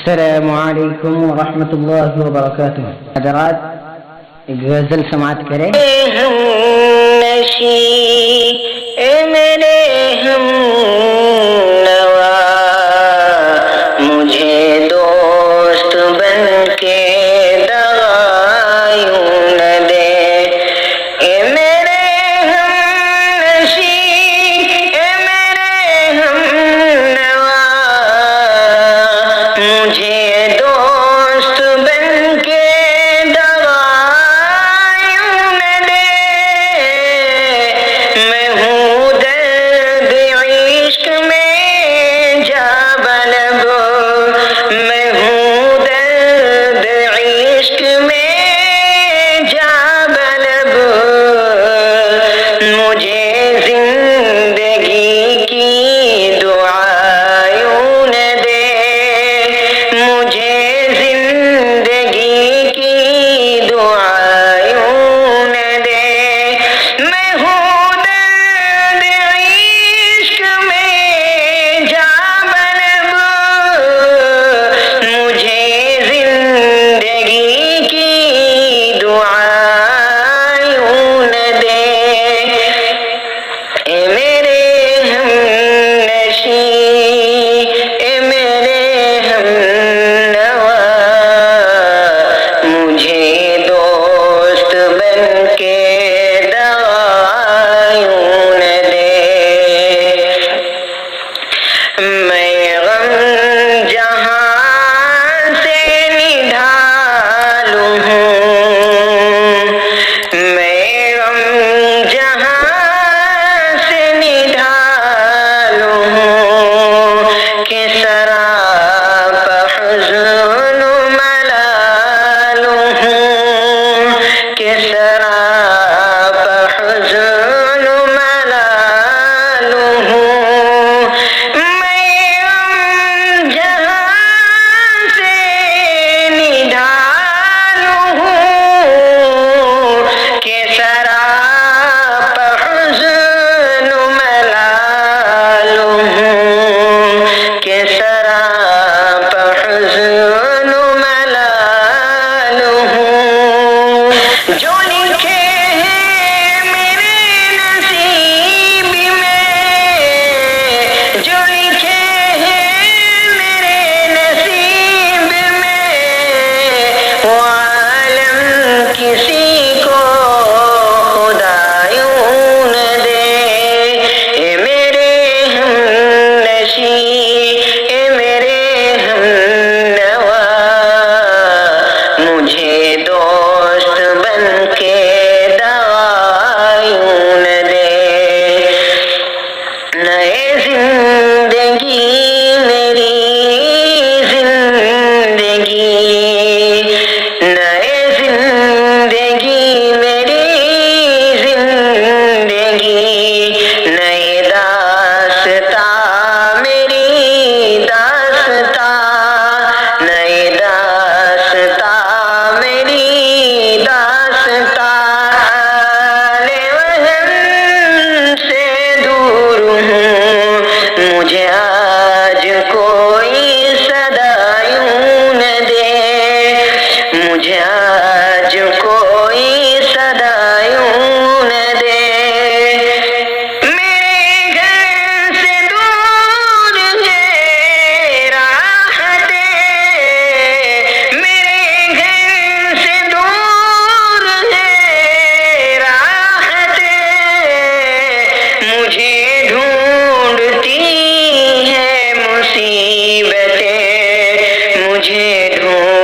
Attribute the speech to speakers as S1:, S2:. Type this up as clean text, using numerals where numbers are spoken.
S1: السلام علیکم ورحمۃ اللہ وبرکاتہ. حضرات ایک غزل سماعت کریں.
S2: ہم نشی اے میرے ہم نوا مجھے دوست بن کے دغایوں نہ دے. اے میرے ہم نشی اے میرے ہم نوا مجھے دوست بن کے دغایوں نہ دے. میں ہوں درد عشق میں جا بلب، میں ہوں درد عشق میں جا بلب. مجھے زندگی کی دعایوں نہ دے. مجھے زندگی کی دعایوں نہ دے. میں ہوں درد عشق میں جا بلب، مجھے زندگی کی دعایوں نہ دے. اے میرے ہم نشی اے میرے ہم نوا مجھے دوست بن کے دغایوں نہ دے. میں غم جہاں سے نڈھالوں ہوں، میں غم جہاں سے نڈھالوں ہوں کہ سراپا حزن ملالوں ہوں، کہ سراپا حزن ملالوں ہوں. میں غم جہاں سے نڈھالوں ہوں کہ سراپا حزن ملالوں ہوں، کہ سراپا حزن ملالوں ہوں. جو لکھے ہیں میرے نصیب میں، جو لکھے ہیں میرے نصیب میں، وہ عالم کسی کو خدایوں نہ دے. اے میرے ہم نشی اے میرے ہم نوا مجھے دوست بن کے دغایوں نہ دے. نئے زندگی میری زندگی، نئے زندگی میری زندگی، نئے داستاں میری داستاں، نئے داستاں میری داستاں. حال وہم سے دور ہوں، مجھے آج کوئی صدایوں نہ دے. مجھے آج کوئی صدایوں نہ دے. میرے گھر سے دور ہے راحتیں، میرے گھر سے دور ہے راحتیں. مجھے ڈھونڈتی ہے مصیبتیں، مجھے ڈھونڈتی